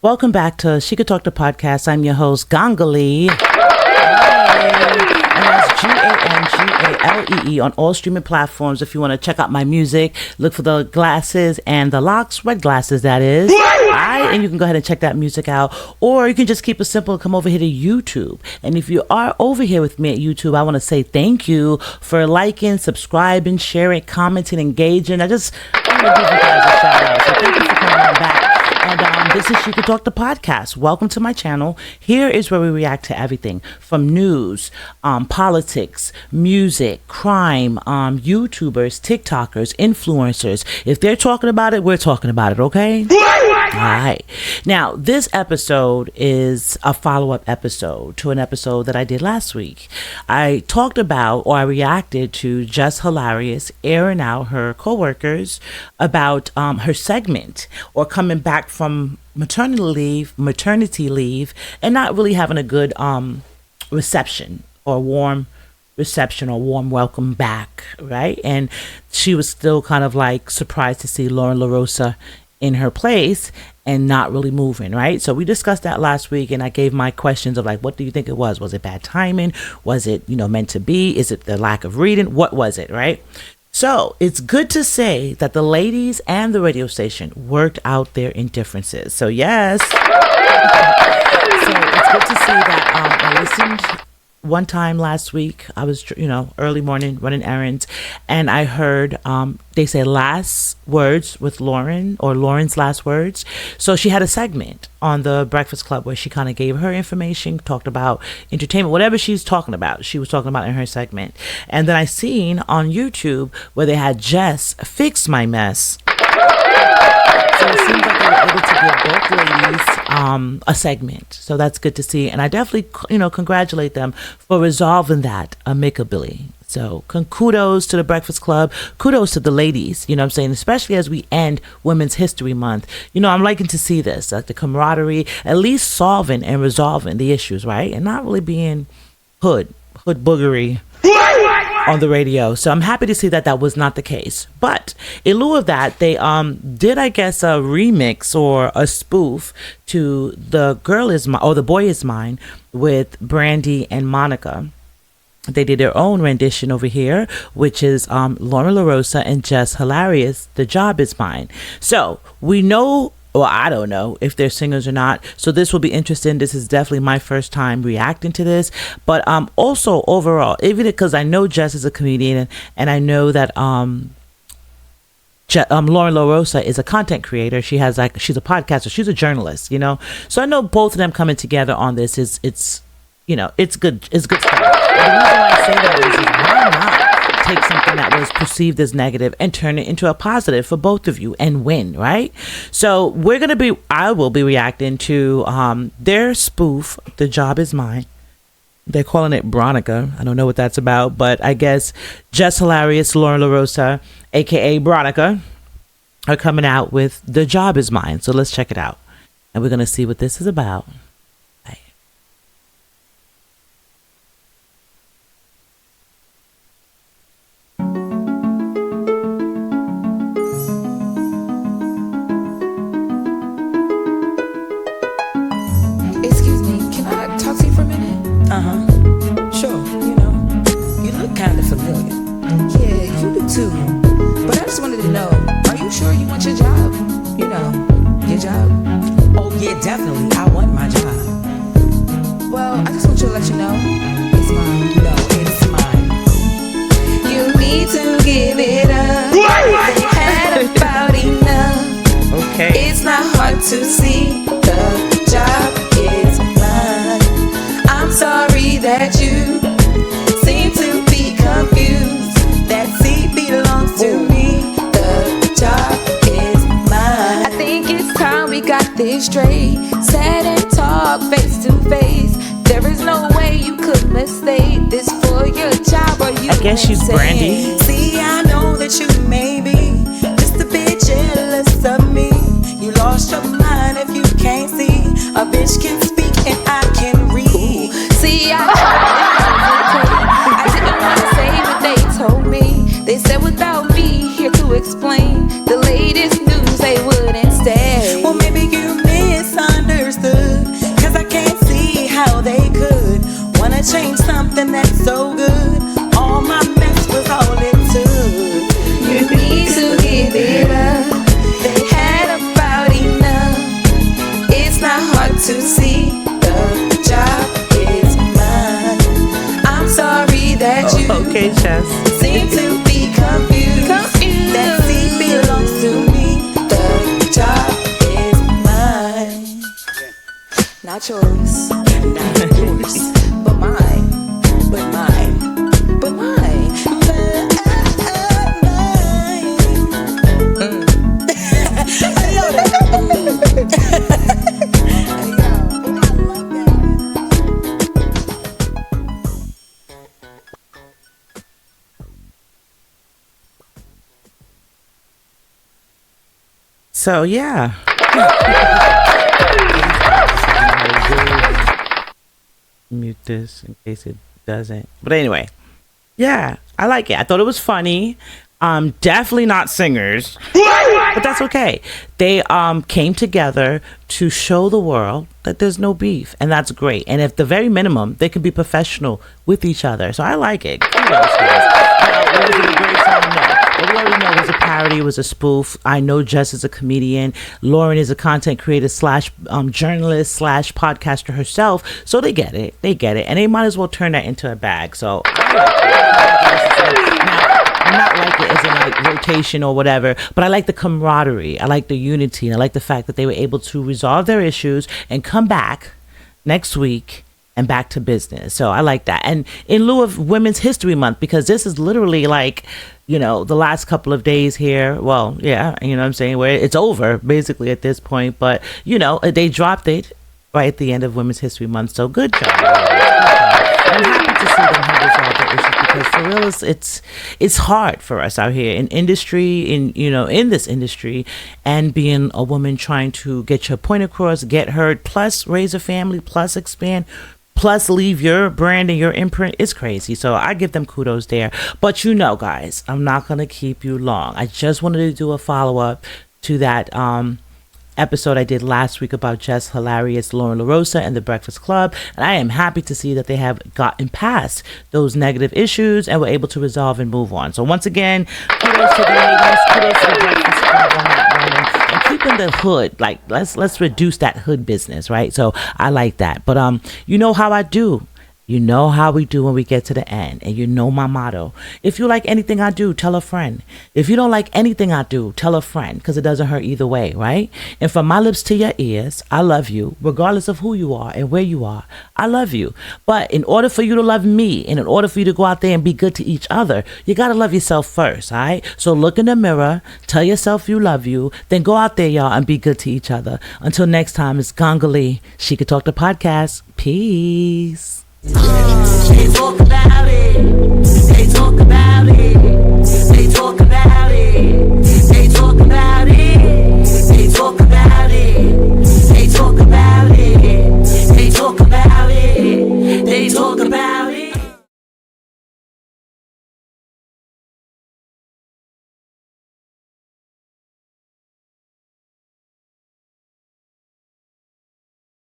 Welcome back to She Could Talk the Podcast. I'm your host, Gangalee. And that's Gangalee on all streaming platforms. If you want to check out my music, look for the glasses and the locks, red glasses, that is. And you can go ahead and check that music out. Or you can just keep it simple and come over here to YouTube. And if you are over here with me at YouTube, I want to say thank you for liking, subscribing, sharing, commenting, engaging. I want to give you guys a shout out. So thank you for coming on back. And this is She Could Talk the Podcast. Welcome to my channel. Here is where we react to everything from news, politics, music, crime, YouTubers, TikTokers, influencers. If they're talking about it, we're talking about it, okay? All right. Now, this episode is a follow-up episode to an episode that I did last week. I talked about, or I reacted to Jess Hilarious airing out her coworkers about her segment or coming back from maternity leave and not really having a good reception or warm welcome back, right? And she was still kind of like surprised to see Loren Larosa in her place and not really moving, right? So we discussed that last week, and I gave my questions of like, what do you think it was? Was it bad timing? Was it, meant to be? Is it the lack of reading? What was it, right? So it's good to say that the ladies and the radio station worked out their indifferences. So yes. So it's good to see that I listened one time last week. I was, early morning running errands, and I heard they say last words with Loren, or Loren's last words. So she had a segment on the Breakfast Club where she kind of gave her information, talked about entertainment, whatever she's talking about, she was talking about in her segment. And then I seen on YouTube where they had Jess fix my mess. So it seems like they were able to give both ladies a segment. So that's good to see. And I definitely, congratulate them for resolving that amicably. So kudos to the Breakfast Club. Kudos to the ladies, I'm saying, especially as we end Women's History Month. I'm liking to see this, like the camaraderie, at least solving and resolving the issues, right? And not really being hood boogery on the radio. So I'm happy to see that that was not the case. But in lieu of that, they did, I guess, a remix or a spoof to The Girl Is Mine, or The Boy Is Mine, with Brandi and Monica. They did their own rendition over here, which is Loren Larosa and Jess Hilarious, The Job Is Mine. So we know, well, I don't know if they're singers or not. So this will be interesting. This is definitely my first time reacting to this. But also overall, even because I know Jess is a comedian, and I know that Loren Larosa is a content creator. She's a podcaster. She's a journalist, So I know both of them coming together on this it's good. It's good stuff. And the reason why I say that is why not take something that was perceived as negative and turn it into a positive for both of you and win, right? So I will be reacting to their spoof, The Job Is Mine. They're calling it Bronica. I don't know what that's about, but I guess Jess Hilarious, Loren Larosa, aka Bronica, are coming out with The Job Is Mine. So let's check it out. And we're going to see what this is about. Sure, you look kind of familiar. Yeah, you do too. But I just wanted to know, are you sure you want your job? Your job? Oh yeah, definitely. I want my job. Well, I just want you to let you know, it's mine. No, it's mine. You need to give it up. They had about enough. Okay. It's not hard to see. The job is mine. I'm sorry that you seem to be confused. That seat belongs to me. The job is mine. I think it's time we got this straight. Sat and talk face to face. There is no way you could mistake this for your job, or you. I guess she's Brandi. See, I know that you may be just a bit jealous of me. You lost your mind if you can't see. A bitch can speak and I can read. Ooh. See, I didn't want to say what they told me. They said without me here to explain the latest news, they wouldn't stay. Well, maybe you misunderstood. they could. Wanna change something that's so good. All my mess was all it took. You need to give it up. They had about enough. It's not hard to see the job is mine. I'm sorry that you Okay, Jess. seem to be confused. That seat belongs to me. The job is mine. Not yours, not yours, but mine, but mine, but mine, but mine. I love that. So yeah. Mute this in case it doesn't. But anyway, yeah, I like it. I thought it was funny. Definitely not singers, but that's okay. They came together to show the world that there's no beef, and that's great. And at the very minimum, they can be professional with each other. So I like it. Kudos, guys. Now, was it a great song? No. But we already know it was a parody, it was a spoof. I know Jess is a comedian. Loren is a content creator slash journalist slash podcaster herself. So they get it. They get it. And they might as well turn that into a bag. So I like it. Now, not like it as in like rotation or whatever, but I like the camaraderie. I like the unity. And I like the fact that they were able to resolve their issues and come back next week and back to business. So I like that. And in lieu of Women's History Month, because this is literally like, you know, the last couple of days here. Well, yeah, you know what I'm saying? Where it's over basically at this point. But, you know, they dropped it right at the end of Women's History Month. So good job. I'm happy to see them have resolved their issues because for real, it's hard for us out here in industry, in this industry, and being a woman trying to get your point across, get heard, plus raise a family, plus expand, plus leave your brand and your imprint. Is crazy. So I give them kudos there. But you know, guys, I'm not going to keep you long. I just wanted to do a follow-up to that episode I did last week about Jess Hilarious, Loren Larosa, and the Breakfast Club. And I am happy to see that they have gotten past those negative issues and were able to resolve and move on. So once again, kudos to the ladies, kudos to the Breakfast Club on that one. And keeping the hood, like let's reduce that hood business, right? So I like that. But you know how I do. You know how we do when we get to the end. And you know my motto. If you like anything I do, tell a friend. If you don't like anything I do, tell a friend, because it doesn't hurt either way, right? And from my lips to your ears, I love you, regardless of who you are and where you are. I love you. But in order for you to love me, and in order for you to go out there and be good to each other, you got to love yourself first, all right? So look in the mirror, tell yourself you love you, then go out there, y'all, and be good to each other. Until next time, it's Gangali. She Could Talk the Podcast. Peace. They talk about it. They talk about it. They talk about it.